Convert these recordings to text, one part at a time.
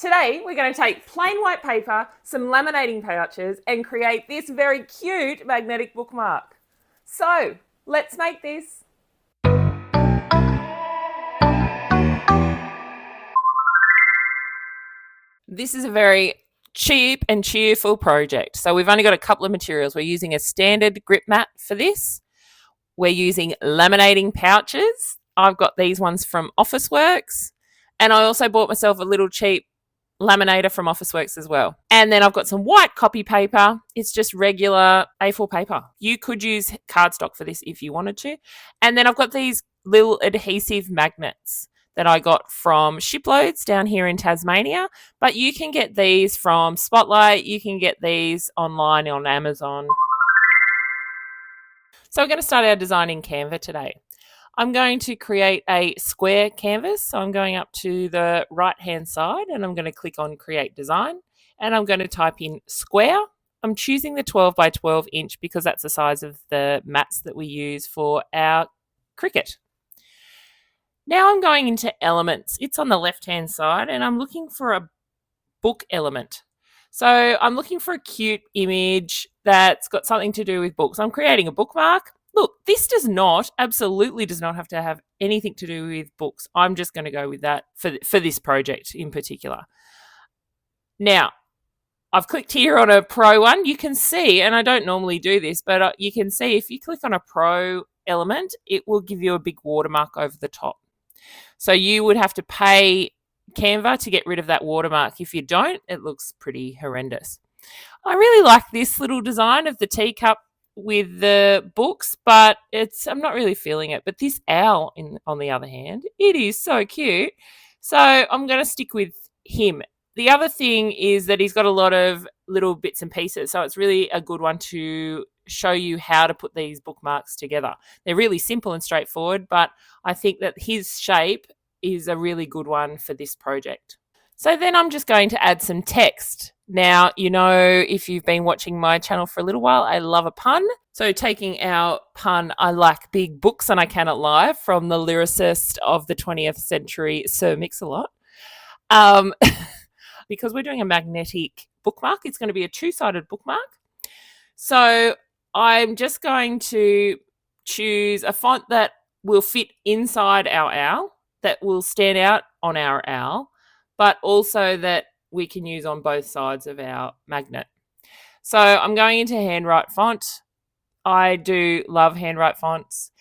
Today, we're going to take plain white paper, some laminating pouches, and create this very cute magnetic bookmark. So, let's make this. This is a very cheap and cheerful project. So we've only got a couple of materials. We're using a standard grip mat for this. We're using laminating pouches. I've got these ones from Officeworks. And I also bought myself a little cheap laminator from Officeworks as well. And then I've got some white copy paper. It's just regular A4 paper. You could use cardstock for this if you wanted to. And then I've got these little adhesive magnets that I got from Shiploads down here in Tasmania. But you can get these from Spotlight. You can get these online on Amazon. So we're going to start our design in Canva today. I'm going to create a square canvas. So I'm going up to the right-hand side and I'm going to click on Create Design. And I'm going to type in square. I'm choosing the 12 by 12 inch because that's the size of the mats that we use for our Cricut. Now I'm going into elements. It's on the left-hand side and I'm looking for a book element. So I'm looking for a cute image that's got something to do with books. I'm creating a bookmark. Look, this absolutely does not have to have anything to do with books. I'm just going to go with that for this project in particular. Now, I've clicked here on a Pro one. You can see, and I don't normally do this, but you can see if you click on a Pro element, it will give you a big watermark over the top. So you would have to pay Canva to get rid of that watermark. If you don't, it looks pretty horrendous. I really like this little design of the teacup with the books, but I'm not really feeling it. But this owl, on the other hand, it is so cute. So I'm going to stick with him. The other thing is that he's got a lot of little bits and pieces. So it's really a good one to show you how to put these bookmarks together. They're really simple and straightforward, but I think that his shape is a really good one for this project. So then I'm just going to add some text. Now, you know, if you've been watching my channel for a little while, I love a pun. So taking our pun, I like big books and I cannot lie, from the lyricist of the 20th century, Sir Mix-a-Lot. Because we're doing a magnetic bookmark, it's going to be a two-sided bookmark. So I'm just going to choose a font that will fit inside our owl, that will stand out on our owl, but also that we can use on both sides of our magnet. So I'm going into handwrite font. I do love handwrite fonts.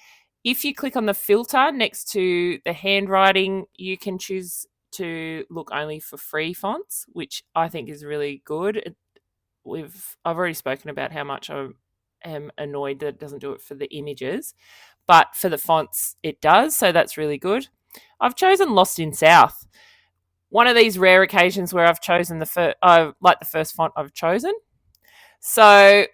If you click on the filter next to the handwriting, you can choose to look only for free fonts, which I think is really good. I've already spoken about how much I am annoyed that it doesn't do it for the images, but for the fonts it does, so that's really good. I've chosen Lost in South. One of these rare occasions where I've chosen I like the first font I've chosen. So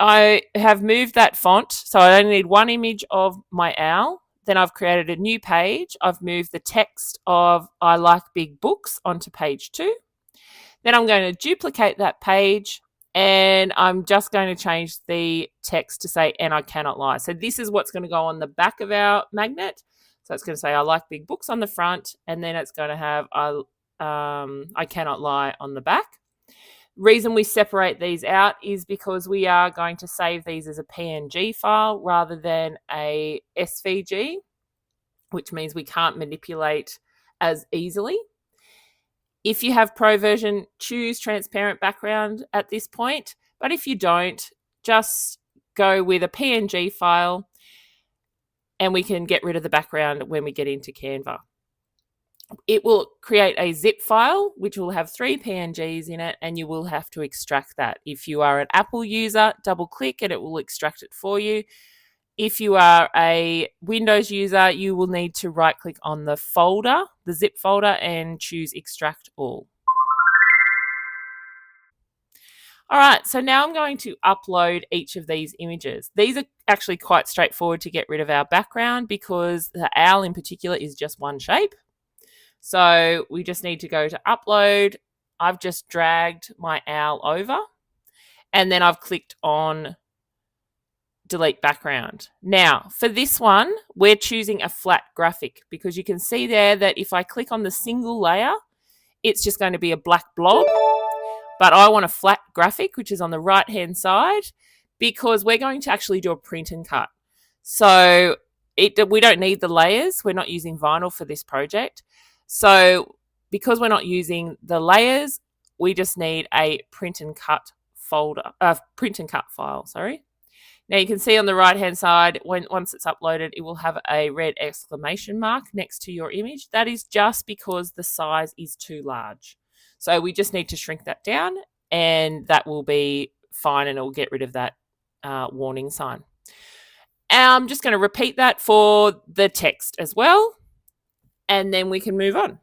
I have moved that font. So I only need one image of my owl. Then I've created a new page. I've moved the text of I like big books onto page 2. Then I'm going to duplicate that page and I'm just going to change the text to say, and I cannot lie. So this is what's going to go on the back of our magnet. So it's going to say, I like big books on the front, and then it's going to have, I cannot lie on the back. Reason we separate these out is because we are going to save these as a PNG file rather than a SVG, which means we can't manipulate as easily. If you have Pro version, choose transparent background at this point. But if you don't, just go with a PNG file and we can get rid of the background when we get into Canva. It will create a zip file, which will have 3 PNGs in it, and you will have to extract that. If you are an Apple user, double click and it will extract it for you. If you are a Windows user, you will need to right click on the folder, the zip folder, and choose extract all. All right, so now I'm going to upload each of these images. These are actually quite straightforward to get rid of our background because the owl in particular is just one shape. So we just need to go to upload. I've just dragged my owl over and then I've clicked on delete background. Now for this one, we're choosing a flat graphic because you can see there that if I click on the single layer, it's just going to be a black blob. But I want a flat graphic, which is on the right-hand side, because we're going to actually do a print and cut. So we don't need the layers. We're not using vinyl for this project. So because we're not using the layers, we just need a print and cut file, sorry. Now you can see on the right-hand side, once it's uploaded, it will have a red exclamation mark next to your image. That is just because the size is too large. So we just need to shrink that down, and that will be fine, and it will get rid of that warning sign. I'm just going to repeat that for the text as well, and then we can move on.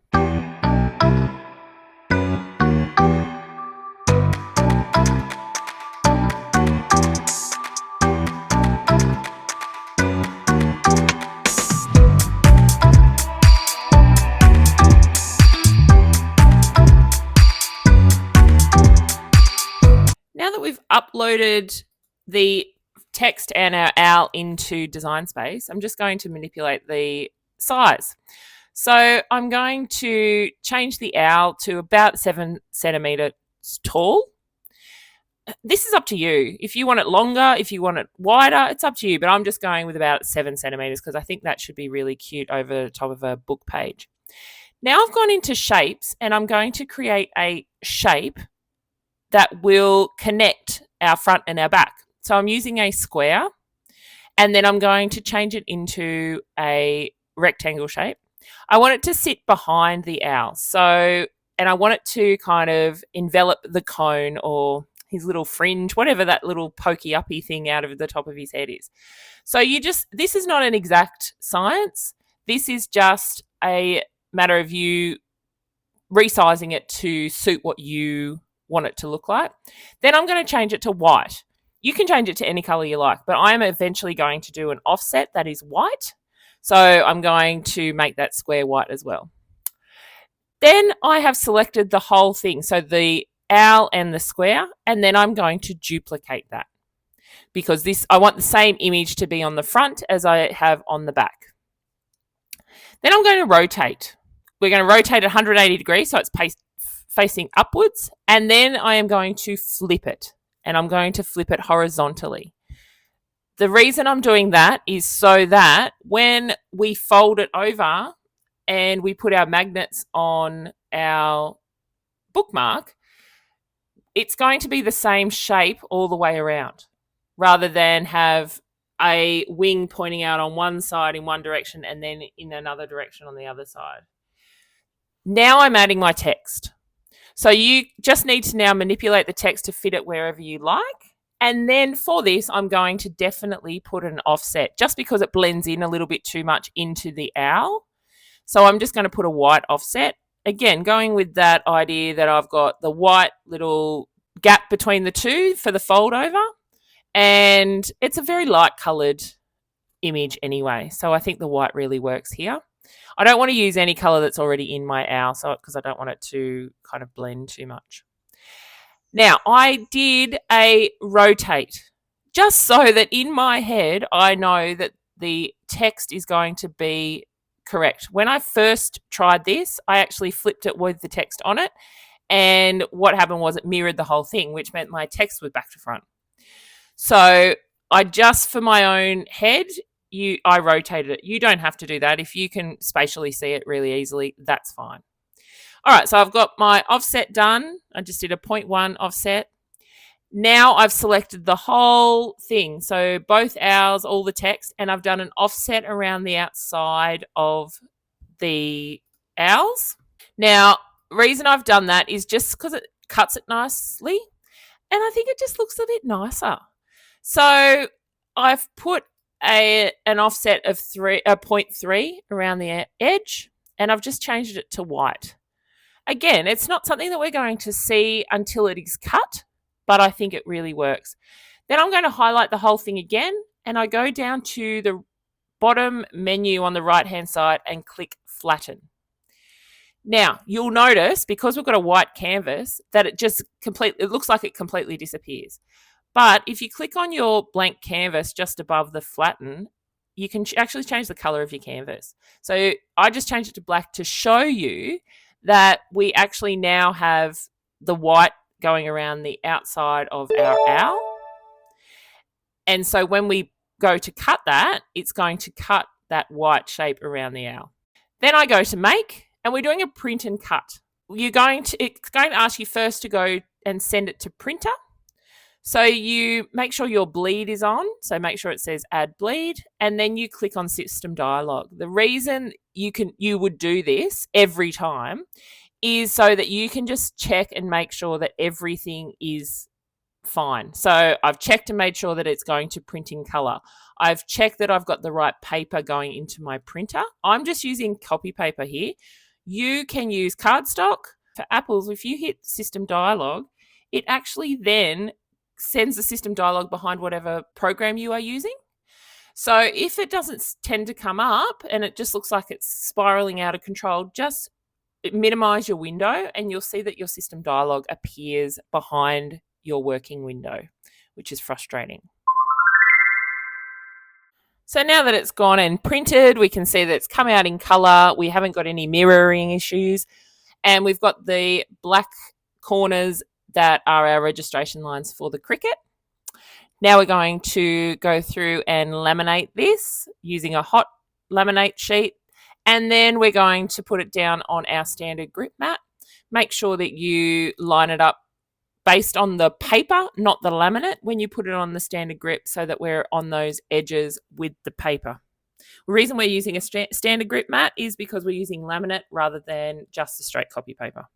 Now that we've uploaded the text and our owl into Design Space, I'm just going to manipulate the size. So I'm going to change the owl to about 7 centimeters tall. This is up to you. If you want it longer, if you want it wider, it's up to you. But I'm just going with about 7 centimeters because I think that should be really cute over the top of a book page. Now I've gone into shapes, and I'm going to create a shape that will connect our front and our back. So I'm using a square, and then I'm going to change it into a rectangle shape. I want it to sit behind the owl. And I want it to kind of envelop the cone or his little fringe, whatever that little pokey uppy thing out of the top of his head is. So this is not an exact science. This is just a matter of you resizing it to suit what you want it to look like. Then I'm going to change it to white. You can change it to any color you like, but I am eventually going to do an offset that is white. So I'm going to make that square white as well. Then I have selected the whole thing, so the owl and the square, and then I'm going to duplicate that because I want the same image to be on the front as I have on the back. Then I'm going to rotate. We're going to rotate 180 degrees so it's facing upwards, and then I am going to flip it, and I'm going to flip it horizontally. The reason I'm doing that is so that when we fold it over and we put our magnets on our bookmark, it's going to be the same shape all the way around, rather than have a wing pointing out on one side in one direction and then in another direction on the other side. Now I'm adding my text. So you just need to now manipulate the text to fit it wherever you like. And then for this, I'm going to definitely put an offset just because it blends in a little bit too much into the owl. So I'm just going to put a white offset. Again, going with that idea that I've got the white little gap between the two for the fold over. And it's a very light coloured image anyway. So I think the white really works here. I don't want to use any colour that's already in my owl because I don't want it to kind of blend too much. Now, I did a rotate just so that in my head, I know that the text is going to be correct. When I first tried this, I actually flipped it with the text on it. And what happened was it mirrored the whole thing, which meant my text was back to front. So I just, for my own head, I rotated it. You don't have to do that. If you can spatially see it really easily, that's fine. All right, so I've got my offset done. I just did a 0.1 offset. Now I've selected the whole thing. So both owls, all the text, and I've done an offset around the outside of the owls. Now, the reason I've done that is just because it cuts it nicely, and I think it just looks a bit nicer. So I've put an offset of 0.3 around the edge, and I've just changed it to white. Again, it's not something that we're going to see until it is cut, but I think it really works. Then I'm going to highlight the whole thing again, and I go down to the bottom menu on the right-hand side and click flatten. Now, you'll notice, because we've got a white canvas, that it looks like it completely disappears. But if you click on your blank canvas just above the flatten, you can actually change the color of your canvas. So I just changed it to black to show you that we actually now have the white going around the outside of our owl. And so when we go to cut that, it's going to cut that white shape around the owl. Then I go to make, and we're doing a print and cut. It's going to ask you first to go and send it to printer. So you make sure your bleed is on. So make sure it says add bleed, and then you click on system dialog. The reason you would do this every time is so that you can just check and make sure that everything is fine. So I've checked and made sure that it's going to print in color. I've checked that I've got the right paper going into my printer. I'm just using copy paper here. You can use cardstock. For apples, if you hit system dialog, it actually then sends the system dialog behind whatever program you are using. So if it doesn't tend to come up and it just looks like it's spiraling out of control, just minimize your window and you'll see that your system dialog appears behind your working window, which is frustrating. So now that it's gone and printed, we can see that it's come out in color. We haven't got any mirroring issues, and we've got the black corners that are our registration lines for the Cricut. Now we're going to go through and laminate this using a hot laminate sheet, and then we're going to put it down on our standard grip mat. Make sure that you line it up based on the paper, not the laminate, when you put it on the standard grip, so that we're on those edges with the paper. The reason we're using a standard grip mat is because we're using laminate rather than just a straight copy paper.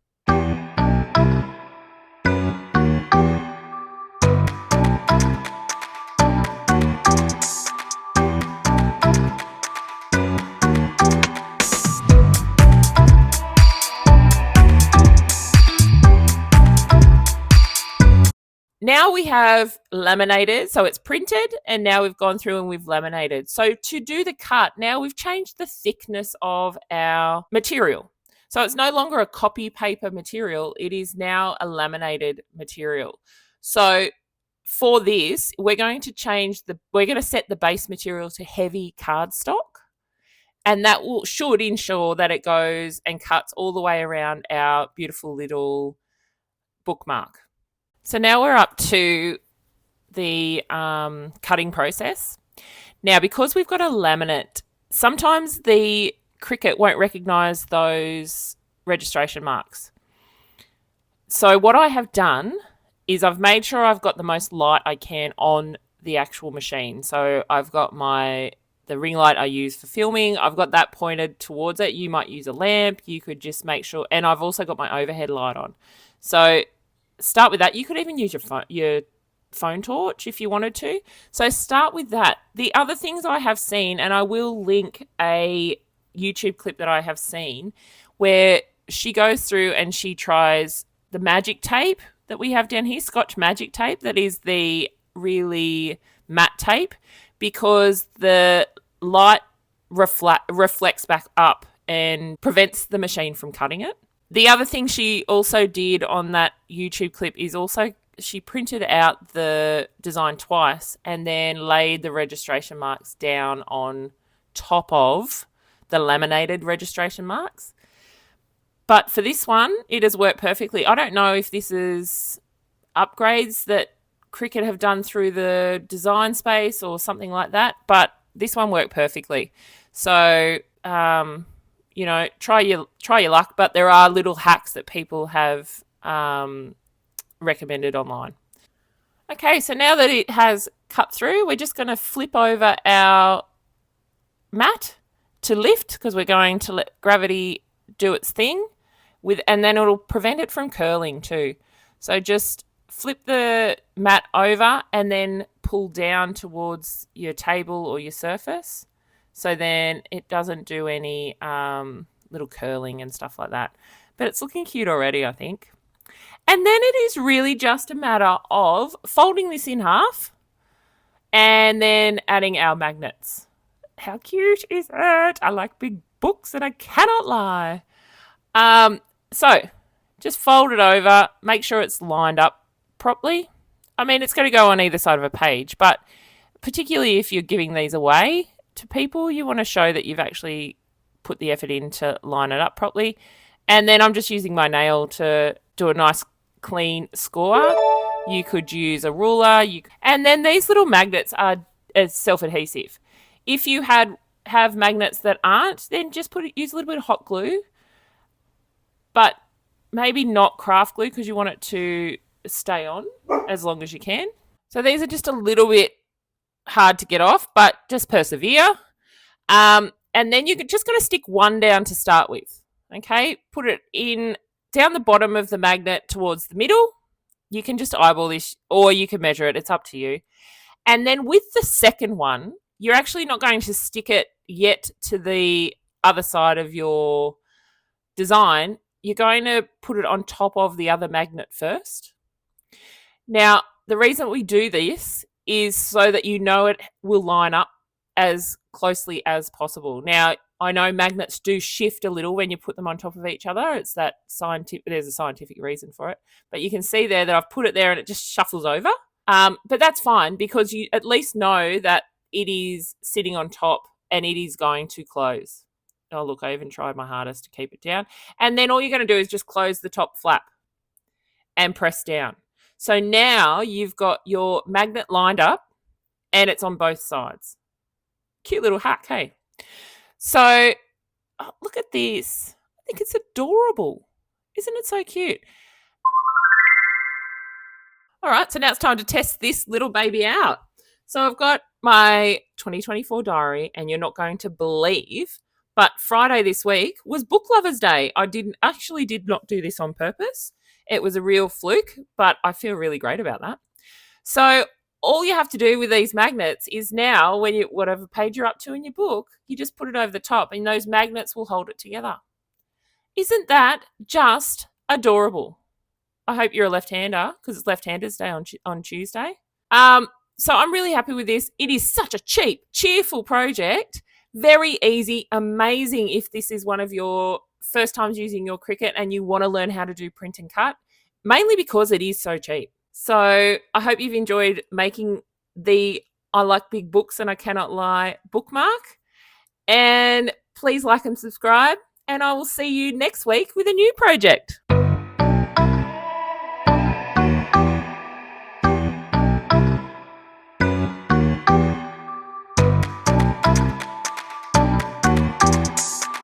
Now we have laminated, so it's printed, and now we've gone through and we've laminated. So to do the cut, now we've changed the thickness of our material. So it's no longer a copy paper material, it is now a laminated material. So for this, we're going to set the base material to heavy cardstock, and that should ensure that it goes and cuts all the way around our beautiful little bookmark. So now we're up to the cutting process. Now, because we've got a laminate, sometimes the Cricut won't recognise those registration marks. So what I have done is I've made sure I've got the most light I can on the actual machine. So I've got the ring light I use for filming. I've got that pointed towards it. You might use a lamp. You could just make sure. And I've also got my overhead light on. So start with that. You could even use your phone torch if you wanted to. So start with that. The other things I have seen, and I will link a YouTube clip that I have seen where she goes through and she tries the magic tape that we have down here, Scotch magic tape, that is the really matte tape, because the light reflects back up and prevents the machine from cutting it. The other thing she also did on that YouTube clip is she printed out the design twice and then laid the registration marks down on top of the laminated registration marks. But for this one, it has worked perfectly. I don't know if this is upgrades that Cricut have done through the design space or something like that, but this one worked perfectly. So, try your luck, but there are little hacks that people have recommended online. Okay, so now that it has cut through, we're just going to flip over our mat to lift, because we're going to let gravity do its thing and then it'll prevent it from curling too. So just flip the mat over and then pull down towards your table or your surface, so then it doesn't do any little curling and stuff like that. But it's looking cute already, I think. And then it is really just a matter of folding this in half and then adding our magnets. How cute is it? I like big books and I cannot lie. So just fold it over, make sure it's lined up properly. I mean, it's going to go on either side of a page, but particularly if you're giving these away to people, you want to show that you've actually put the effort in to line it up properly. And then I'm just using my nail to do a nice clean score. You could use a ruler. And then these little magnets are self-adhesive. If you have magnets that aren't, then just use a little bit of hot glue, but maybe not craft glue because you want it to stay on as long as you can. So these are just a little bit hard to get off, but just persevere. And then you're just going to stick one down to start with. Okay, put it in down the bottom of the magnet towards the middle. You can just eyeball this, or you can measure it. It's up to you. And then with the second one, you're actually not going to stick it yet to the other side of your design. You're going to put it on top of the other magnet first. Now, the reason we do this is so that you know it will line up as closely as possible. Now, I know magnets do shift a little when you put them on top of each other. It's that there's a scientific reason for it. But you can see there that I've put it there and it just shuffles over. But that's fine because you at least know that it is sitting on top and it is going to close. Oh, look, I even tried my hardest to keep it down. And then all you're going to do is just close the top flap and press down. So now you've got your magnet lined up and it's on both sides. Cute little hack, hey? So look at this. I think it's adorable. Isn't it so cute? All right, so now it's time to test this little baby out. So I've got my 2024 diary, and you're not going to believe, but Friday this week was Book Lovers Day. I did not do this on purpose. It was a real fluke, but I feel really great about that. So all you have to do with these magnets is now, when whatever page you're up to in your book, you just put it over the top and those magnets will hold it together. Isn't that just adorable? I hope you're a left-hander because it's Left-Handers Day on Tuesday. So I'm really happy with this. It is such a cheap, cheerful project. Very easy, amazing if this is one of your first times using your Cricut and you want to learn how to do print and cut, mainly because it is so cheap. So I hope you've enjoyed making the I Like Big Books and I Cannot Lie bookmark. And please like and subscribe. And I will see you next week with a new project.